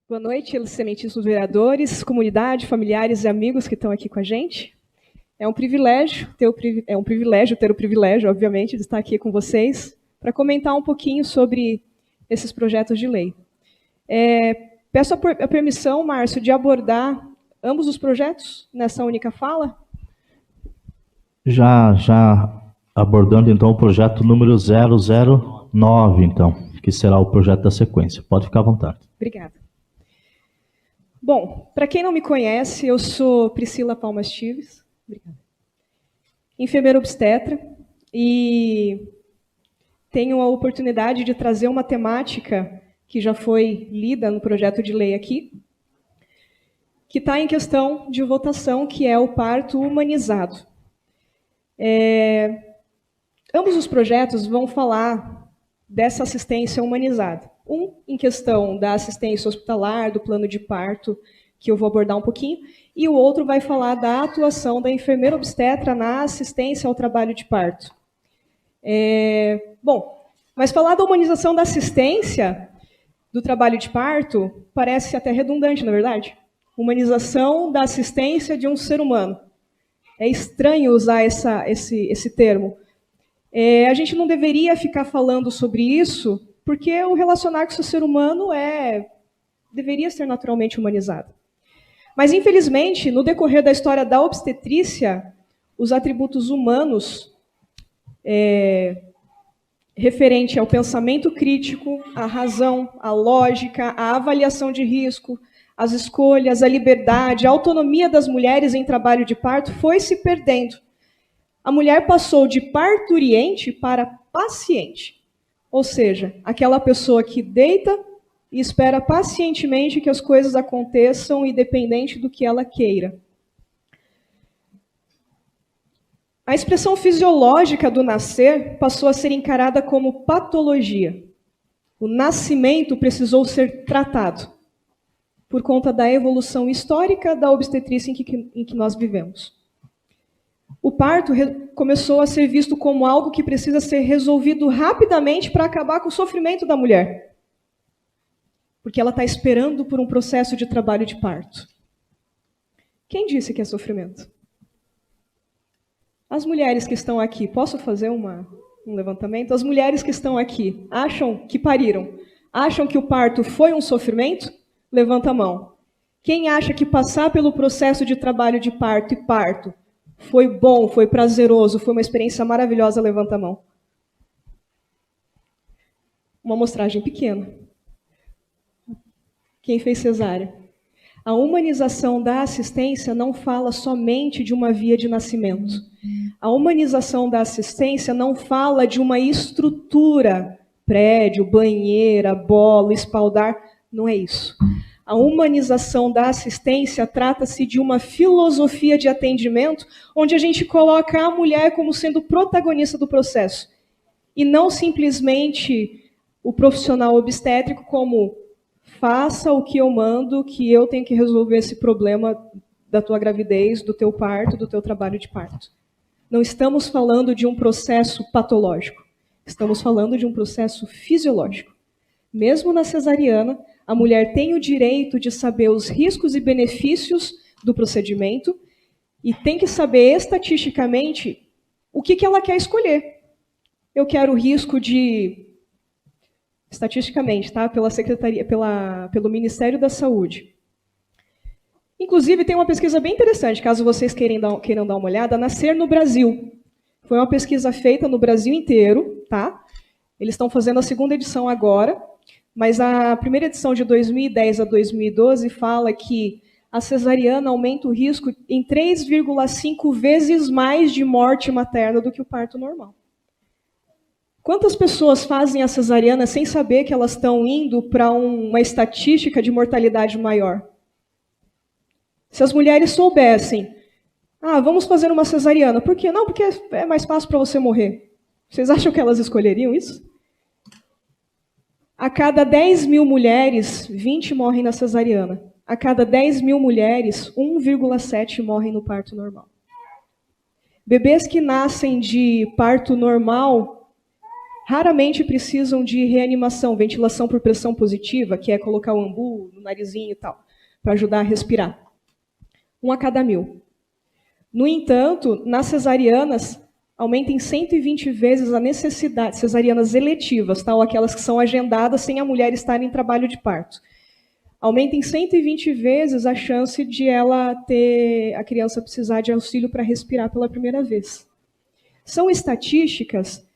Boa noite, excelentíssimos vereadores, comunidade, familiares e amigos que estão aqui com a gente. É um privilégio ter o privilégio, obviamente, de estar aqui com vocês para comentar um pouquinho sobre esses projetos de lei. Peço a permissão, Márcio, de abordar ambos os projetos nessa única fala? Já abordando, então, o projeto número 009, então, que será o projeto da sequência. Pode ficar à vontade. Obrigada. Bom, para quem não me conhece, eu sou Priscila Palmas Tives, enfermeira obstetra, e tenho a oportunidade de trazer uma temática que já foi lida no projeto de lei aqui, que está em questão de votação, que é o parto humanizado. Ambos os projetos vão falar dessa assistência humanizada. Um em questão da assistência hospitalar, do plano de parto, que eu vou abordar um pouquinho, e o outro vai falar da atuação da enfermeira obstetra na assistência ao trabalho de parto. Mas falar da humanização da assistência do trabalho de parto parece até redundante, na verdade. Humanização da assistência de um ser humano. É estranho usar esse termo. A gente não deveria ficar falando sobre isso, porque o relacionar com o ser humano deveria ser naturalmente humanizado. Mas, infelizmente, no decorrer da história da obstetrícia, os atributos humanos referente ao pensamento crítico, à razão, à lógica, à avaliação de risco, às escolhas, à liberdade, à autonomia das mulheres em trabalho de parto foi se perdendo. A mulher passou de parturiente para paciente. Ou seja, aquela pessoa que deita e espera pacientemente que as coisas aconteçam, independente do que ela queira. A expressão fisiológica do nascer passou a ser encarada como patologia. O nascimento precisou ser tratado por conta da evolução histórica da obstetrícia em que nós vivemos. O parto começou a ser visto como algo que precisa ser resolvido rapidamente para acabar com o sofrimento da mulher. Porque ela está esperando por um processo de trabalho de parto. Quem disse que é sofrimento? As mulheres que estão aqui, posso fazer um levantamento? As mulheres que estão aqui, que pariram, acham que o parto foi um sofrimento? Levanta a mão. Quem acha que passar pelo processo de trabalho de parto e parto foi bom, foi prazeroso, foi uma experiência maravilhosa, levanta a mão. Uma amostragem pequena. Quem fez cesárea? A humanização da assistência não fala somente de uma via de nascimento. A humanização da assistência não fala de uma estrutura, prédio, banheira, bola, espaldar, não é isso. A humanização da assistência trata-se de uma filosofia de atendimento onde a gente coloca a mulher como sendo protagonista do processo e não simplesmente o profissional obstétrico como faça o que eu mando, que eu tenho que resolver esse problema da tua gravidez, do teu parto, do teu trabalho de parto. Não estamos falando de um processo patológico, estamos falando de um processo fisiológico. Mesmo na cesariana, a mulher tem o direito de saber os riscos e benefícios do procedimento e tem que saber estatisticamente o que ela quer escolher. Eu quero o risco de, estatisticamente, tá? Pela Secretaria, pelo Ministério da Saúde. Inclusive, tem uma pesquisa bem interessante, caso vocês queiram dar uma olhada, Nascer no Brasil. Foi uma pesquisa feita no Brasil inteiro, tá? Eles estão fazendo a segunda edição agora, mas a primeira edição de 2010 a 2012 fala que a cesariana aumenta o risco em 3,5 vezes mais de morte materna do que o parto normal. Quantas pessoas fazem a cesariana sem saber que elas estão indo para uma estatística de mortalidade maior? Se as mulheres soubessem, vamos fazer uma cesariana. Por quê? Não, porque é mais fácil para você morrer. Vocês acham que elas escolheriam isso? A cada 10 mil mulheres, 20 morrem na cesariana. A cada 10 mil mulheres, 1,7 morrem no parto normal. Bebês que nascem de parto normal, raramente precisam de reanimação, ventilação por pressão positiva, que é colocar o ambu no narizinho e tal, para ajudar a respirar. 1 a cada 1.000. No entanto, nas cesarianas, aumenta em 120 vezes a necessidade, cesarianas eletivas, tá? Ou aquelas que são agendadas sem a mulher estar em trabalho de parto. Aumenta em 120 vezes a chance de a criança precisar de auxílio para respirar pela primeira vez. São estatísticas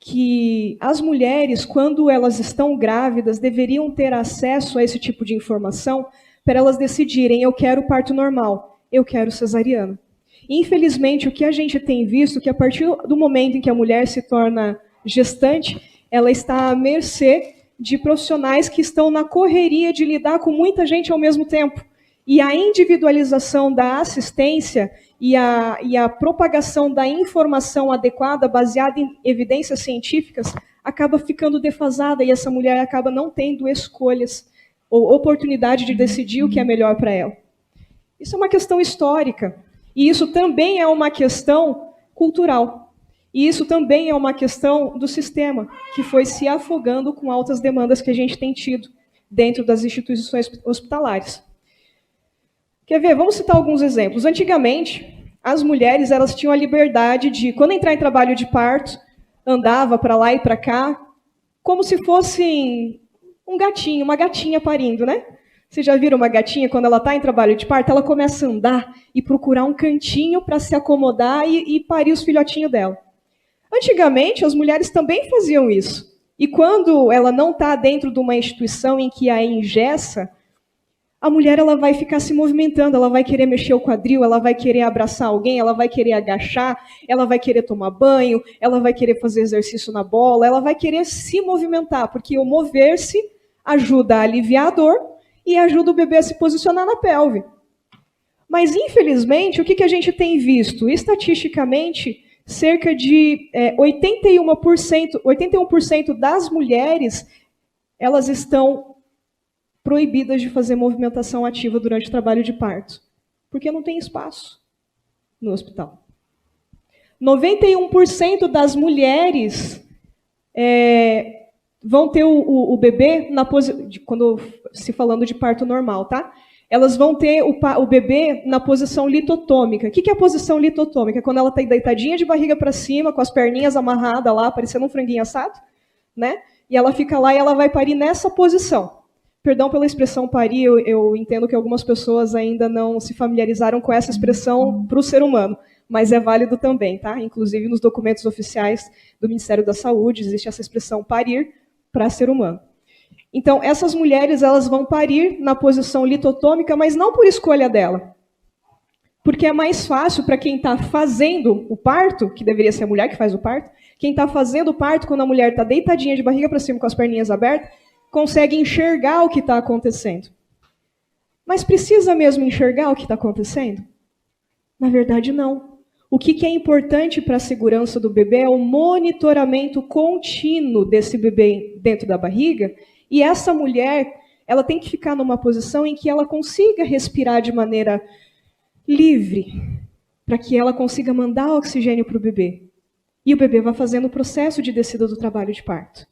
que as mulheres, quando elas estão grávidas, deveriam ter acesso a esse tipo de informação para elas decidirem: eu quero parto normal, eu quero cesariana. Infelizmente, o que a gente tem visto é que a partir do momento em que a mulher se torna gestante, ela está à mercê de profissionais que estão na correria de lidar com muita gente ao mesmo tempo. E a individualização da assistência e a propagação da informação adequada, baseada em evidências científicas, acaba ficando defasada e essa mulher acaba não tendo escolhas ou oportunidade de decidir o que é melhor para ela. Isso é uma questão histórica. E isso também é uma questão cultural. E isso também é uma questão do sistema, que foi se afogando com altas demandas que a gente tem tido dentro das instituições hospitalares. Quer ver? Vamos citar alguns exemplos. Antigamente, as mulheres elas tinham a liberdade de, quando entrar em trabalho de parto, andava para lá e para cá, como se fossem um gatinho, uma gatinha parindo, né? Vocês já viram uma gatinha, quando ela está em trabalho de parto, ela começa a andar e procurar um cantinho para se acomodar e parir os filhotinhos dela. Antigamente, as mulheres também faziam isso. E quando ela não está dentro de uma instituição em que a engessa, a mulher ela vai ficar se movimentando, ela vai querer mexer o quadril, ela vai querer abraçar alguém, ela vai querer agachar, ela vai querer tomar banho, ela vai querer fazer exercício na bola, ela vai querer se movimentar, porque o mover-se ajuda a aliviar a dor e ajuda o bebê a se posicionar na pelve. Mas, infelizmente, o que a gente tem visto? Estatisticamente, cerca de 81% das mulheres elas estão proibidas de fazer movimentação ativa durante o trabalho de parto, porque não tem espaço no hospital. 91% das mulheres vão ter o bebê quando se falando de parto normal, tá? Elas vão ter o bebê na posição litotômica. O que é a posição litotômica? Quando ela está deitadinha de barriga para cima, com as perninhas amarradas lá, parecendo um franguinho assado, né? E ela fica lá e ela vai parir nessa posição. Perdão pela expressão parir, eu entendo que algumas pessoas ainda não se familiarizaram com essa expressão para o ser humano, mas é válido também, tá? Inclusive nos documentos oficiais do Ministério da Saúde existe essa expressão parir para ser humano. Então, essas mulheres elas vão parir na posição litotômica, mas não por escolha dela. Porque é mais fácil para quem está fazendo o parto, que deveria ser a mulher que faz o parto, quem está fazendo o parto, quando a mulher está deitadinha de barriga para cima com as perninhas abertas, consegue enxergar o que está acontecendo. Mas precisa mesmo enxergar o que está acontecendo? Na verdade, não. O que é importante para a segurança do bebê é o monitoramento contínuo desse bebê dentro da barriga. E essa mulher, ela tem que ficar numa posição em que ela consiga respirar de maneira livre, para que ela consiga mandar oxigênio para o bebê. E o bebê vai fazendo o processo de descida do trabalho de parto.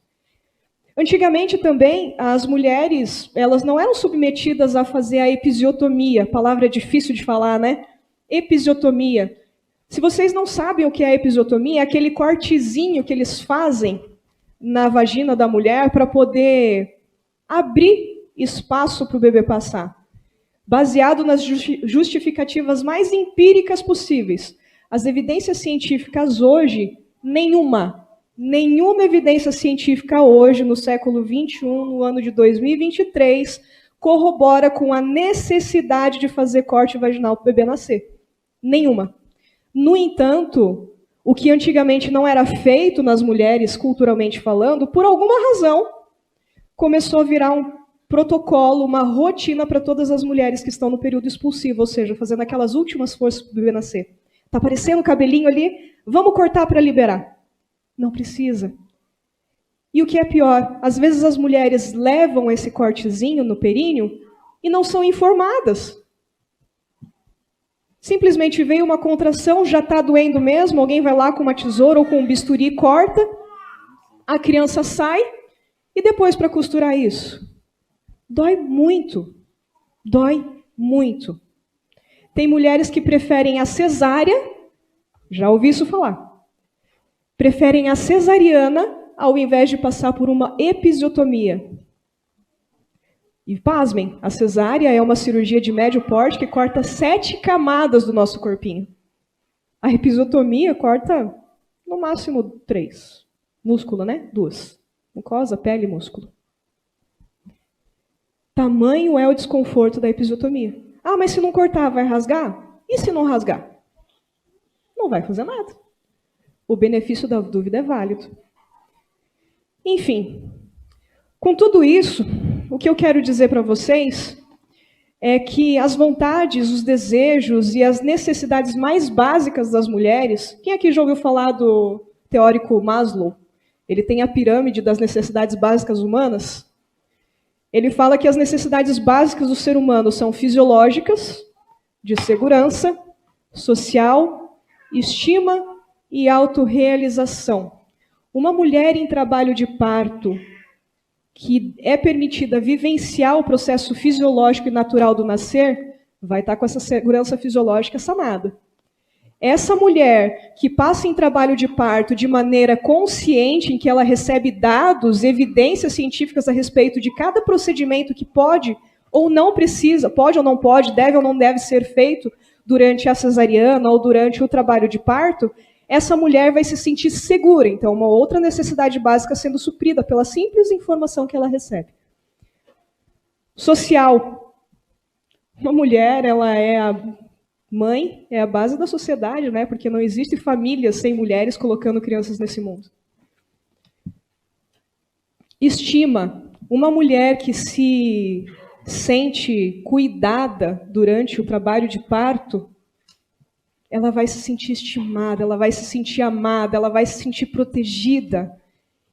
Antigamente também, as mulheres, elas não eram submetidas a fazer a episiotomia. Palavra difícil de falar, né? Episiotomia. Se vocês não sabem o que é a episiotomia, é aquele cortezinho que eles fazem na vagina da mulher para poder abrir espaço para o bebê passar. Baseado nas justificativas mais empíricas possíveis. As evidências científicas hoje, nenhuma evidência científica hoje, no século XXI, no ano de 2023, corrobora com a necessidade de fazer corte vaginal para o bebê nascer. Nenhuma. No entanto, o que antigamente não era feito nas mulheres, culturalmente falando, por alguma razão, começou a virar um protocolo, uma rotina para todas as mulheres que estão no período expulsivo, ou seja, fazendo aquelas últimas forças para o bebê nascer. Está aparecendo o cabelinho ali? Vamos cortar para liberar. Não precisa. E o que é pior, às vezes as mulheres levam esse cortezinho no períneo e não são informadas. Simplesmente veio uma contração, já está doendo mesmo, alguém vai lá com uma tesoura ou com um bisturi e corta. a criança sai e depois para costurar isso? Dói muito. Dói muito. Tem mulheres que preferem a cesárea, já ouvi isso falar. Preferem a cesariana ao invés de passar por uma episiotomia. E pasmem, a cesárea é uma cirurgia de médio porte que corta 7 camadas do nosso corpinho. A episiotomia corta, no máximo, 3. Músculo, né? 2. Mucosa, pele e músculo. Tamanho é o desconforto da episiotomia. Ah, mas se não cortar, vai rasgar? E se não rasgar? Não vai fazer nada. O benefício da dúvida é válido. Enfim, com tudo isso, o que eu quero dizer para vocês é que as vontades, os desejos e as necessidades mais básicas das mulheres... Quem aqui já ouviu falar do teórico Maslow? Ele tem a pirâmide das necessidades básicas humanas. Ele fala que as necessidades básicas do ser humano são fisiológicas, de segurança, social, estima e autorrealização. Uma mulher em trabalho de parto que é permitida vivenciar o processo fisiológico e natural do nascer, vai estar com essa segurança fisiológica sanada. Essa mulher que passa em trabalho de parto de maneira consciente, em que ela recebe dados, evidências científicas a respeito de cada procedimento que pode ou não precisa, pode ou não pode, deve ou não deve ser feito durante a cesariana ou durante o trabalho de parto, essa mulher vai se sentir segura. Então, uma outra necessidade básica sendo suprida pela simples informação que ela recebe. Social. Uma mulher, ela é a mãe, é a base da sociedade, né? Porque não existe família sem mulheres colocando crianças nesse mundo. Estima. Uma mulher que se sente cuidada durante o trabalho de parto, ela vai se sentir estimada, ela vai se sentir amada, ela vai se sentir protegida.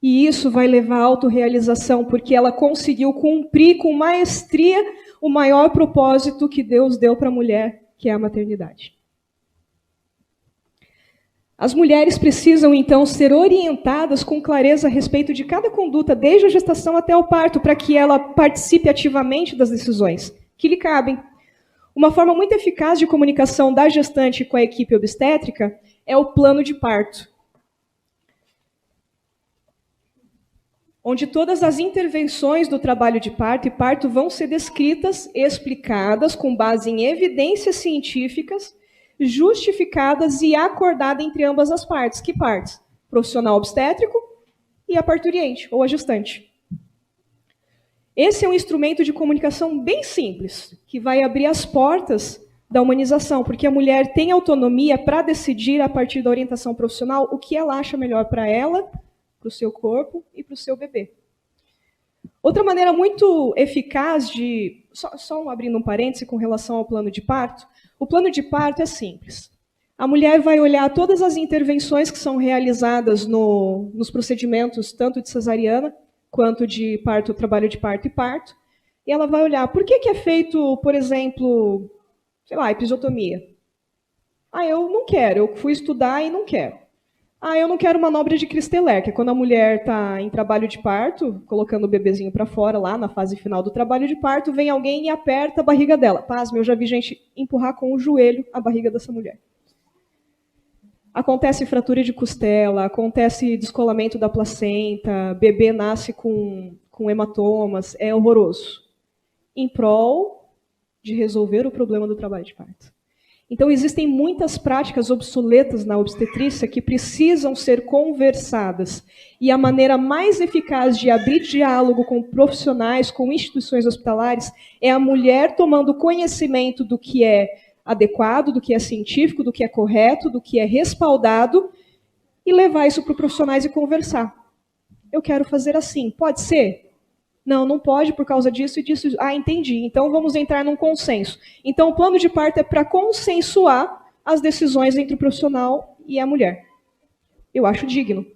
E isso vai levar à autorrealização, porque ela conseguiu cumprir com maestria o maior propósito que Deus deu para a mulher, que é a maternidade. As mulheres precisam, então, ser orientadas com clareza a respeito de cada conduta, desde a gestação até o parto, para que ela participe ativamente das decisões que lhe cabem. Uma forma muito eficaz de comunicação da gestante com a equipe obstétrica é o plano de parto, onde todas as intervenções do trabalho de parto e parto vão ser descritas, explicadas com base em evidências científicas, justificadas e acordadas entre ambas as partes. Que partes? O profissional obstétrico e a parturiente, ou a gestante. Esse é um instrumento de comunicação bem simples, que vai abrir as portas da humanização, porque a mulher tem autonomia para decidir, a partir da orientação profissional, o que ela acha melhor para ela, para o seu corpo e para o seu bebê. Outra maneira muito eficaz de... Só abrindo um parêntese com relação ao plano de parto. O plano de parto é simples. A mulher vai olhar todas as intervenções que são realizadas nos procedimentos, tanto de cesariana, quanto de parto, trabalho de parto e parto, e ela vai olhar por que é feito, por exemplo, sei lá, episiotomia. Ah, eu não quero, eu fui estudar e não quero. Ah, eu não quero manobra de Christeler, que é quando a mulher está em trabalho de parto, colocando o bebezinho para fora, lá na fase final do trabalho de parto, vem alguém e aperta a barriga dela. Pasme, eu já vi gente empurrar com o joelho a barriga dessa mulher. Acontece fratura de costela, acontece descolamento da placenta, bebê nasce com hematomas, é horroroso. Em prol de resolver o problema do trabalho de parto. Então, existem muitas práticas obsoletas na obstetrícia que precisam ser conversadas. E a maneira mais eficaz de abrir diálogo com profissionais, com instituições hospitalares, é a mulher tomando conhecimento do que é adequado, do que é científico, do que é correto, do que é respaldado, e levar isso para os profissionais e conversar. Eu quero fazer assim, pode ser? Não, não pode por causa disso e disso. Ah, entendi. Então vamos entrar num consenso. Então o plano de parto é para consensuar as decisões entre o profissional e a mulher. Eu acho digno.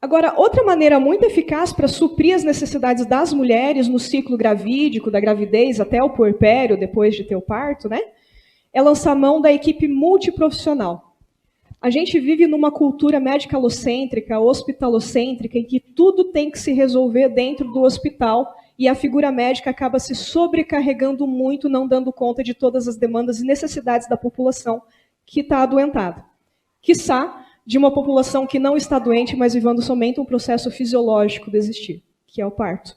Agora, outra maneira muito eficaz para suprir as necessidades das mulheres no ciclo gravídico, da gravidez até o puerpério, depois de ter o parto, né, é lançar mão da equipe multiprofissional. A gente vive numa cultura medicalocêntrica, hospitalocêntrica, em que tudo tem que se resolver dentro do hospital e a figura médica acaba se sobrecarregando muito, não dando conta de todas as demandas e necessidades da população que está adoentada. Quiçá de uma população que não está doente, mas vivendo somente um processo fisiológico de existir, que é o parto.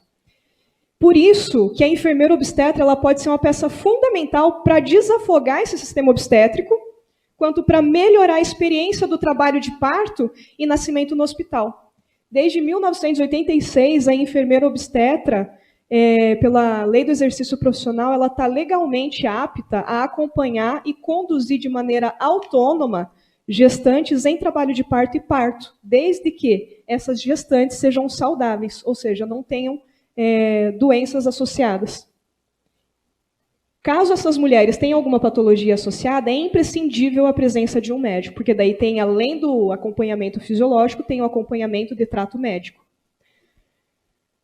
Por isso que a enfermeira obstetra ela pode ser uma peça fundamental para desafogar esse sistema obstétrico, quanto para melhorar a experiência do trabalho de parto e nascimento no hospital. Desde 1986, a enfermeira obstetra, pela lei do exercício profissional, ela está legalmente apta a acompanhar e conduzir de maneira autônoma gestantes em trabalho de parto e parto, desde que essas gestantes sejam saudáveis, ou seja, não tenham doenças associadas. Caso essas mulheres tenham alguma patologia associada, é imprescindível a presença de um médico, porque daí tem, além do acompanhamento fisiológico, tem o acompanhamento de trato médico.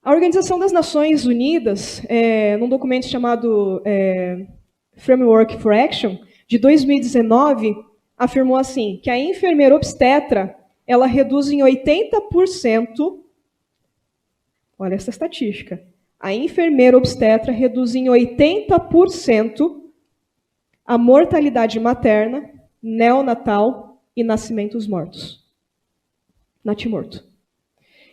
A Organização das Nações Unidas, num documento chamado Framework for Action, de 2019, afirmou assim, que a enfermeira obstetra, ela reduz em 80%, olha essa estatística, a enfermeira obstetra reduz em 80% a mortalidade materna, neonatal e nascimentos mortos. Natimorto.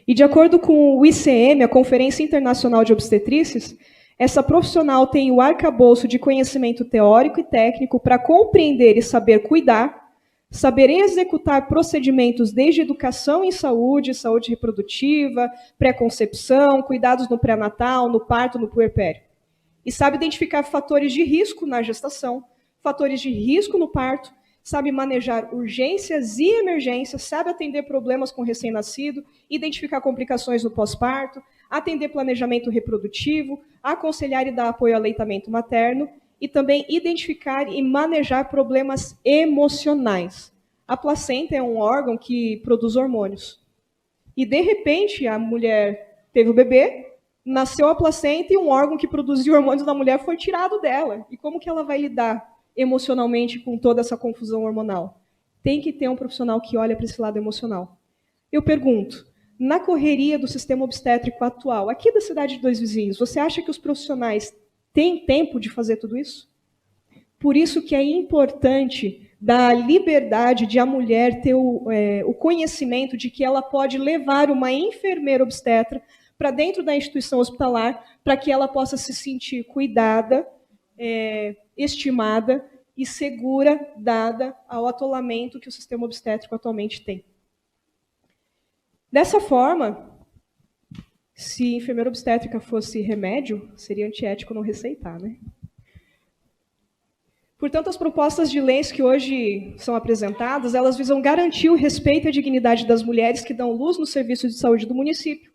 E de acordo com o ICM, a Conferência Internacional de Obstetrícias, essa profissional tem o arcabouço de conhecimento teórico e técnico para compreender e saber cuidar, saber executar procedimentos desde educação em saúde, saúde reprodutiva, pré-concepção, cuidados no pré-natal, no parto, no puerpério. E sabe identificar fatores de risco na gestação, fatores de risco no parto, sabe manejar urgências e emergências, sabe atender problemas com recém-nascido, identificar complicações no pós-parto, atender planejamento reprodutivo, aconselhar e dar apoio ao aleitamento materno, e também identificar e manejar problemas emocionais. A placenta é um órgão que produz hormônios. E, de repente, a mulher teve o bebê, nasceu a placenta e um órgão que produzia hormônios da mulher foi tirado dela. E como que ela vai lidar emocionalmente com toda essa confusão hormonal? Tem que ter um profissional que olha para esse lado emocional. Eu pergunto, na correria do sistema obstétrico atual, aqui da cidade de Dois Vizinhos, você acha que os profissionais têm tempo de fazer tudo isso? Por isso que é importante dar a liberdade de a mulher ter o conhecimento de que ela pode levar uma enfermeira obstetra para dentro da instituição hospitalar, para que ela possa se sentir cuidada, estimada e segura, dada ao atolamento que o sistema obstétrico atualmente tem. Dessa forma, se enfermeira obstétrica fosse remédio, seria antiético não receitar, né? Portanto, as propostas de leis que hoje são apresentadas, elas visam garantir o respeito e a dignidade das mulheres que dão luz no serviço de saúde do município.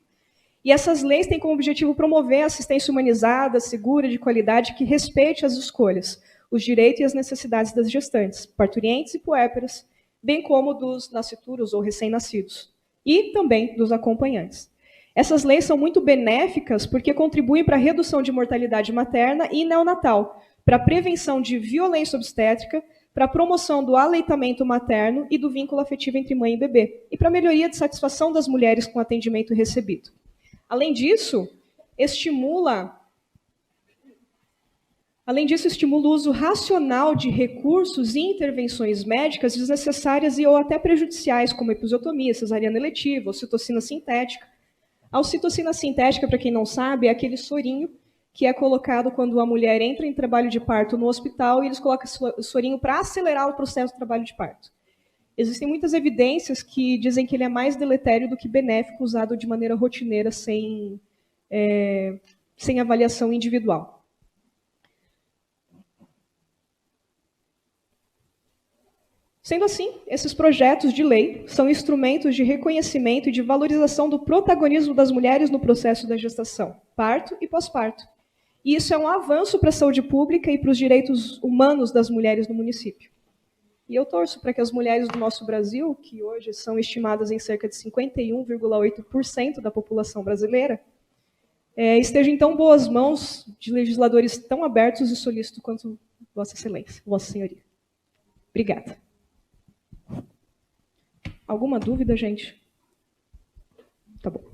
E essas leis têm como objetivo promover a assistência humanizada, segura, de qualidade, que respeite as escolhas, os direitos e as necessidades das gestantes, parturientes e puérperas, bem como dos nascituros ou recém-nascidos, e também dos acompanhantes. Essas leis são muito benéficas porque contribuem para a redução de mortalidade materna e neonatal, para a prevenção de violência obstétrica, para a promoção do aleitamento materno e do vínculo afetivo entre mãe e bebê, e para a melhoria de satisfação das mulheres com o atendimento recebido. Além disso, estimula o uso racional de recursos e intervenções médicas desnecessárias e ou até prejudiciais, como episiotomia, cesariana eletiva, ocitocina sintética. A ocitocina sintética, para quem não sabe, é aquele sorinho que é colocado quando a mulher entra em trabalho de parto no hospital e eles colocam esse sorinho para acelerar o processo do trabalho de parto. Existem muitas evidências que dizem que ele é mais deletério do que benéfico usado de maneira rotineira, sem avaliação individual. Sendo assim, esses projetos de lei são instrumentos de reconhecimento e de valorização do protagonismo das mulheres no processo da gestação, parto e pós-parto. E isso é um avanço para a saúde pública e para os direitos humanos das mulheres no município. E eu torço para que as mulheres do nosso Brasil, que hoje são estimadas em cerca de 51,8% da população brasileira, estejam em tão boas mãos de legisladores tão abertos e solícitos quanto Vossa Excelência, Vossa Senhoria. Obrigada. Alguma dúvida, gente? Tá bom.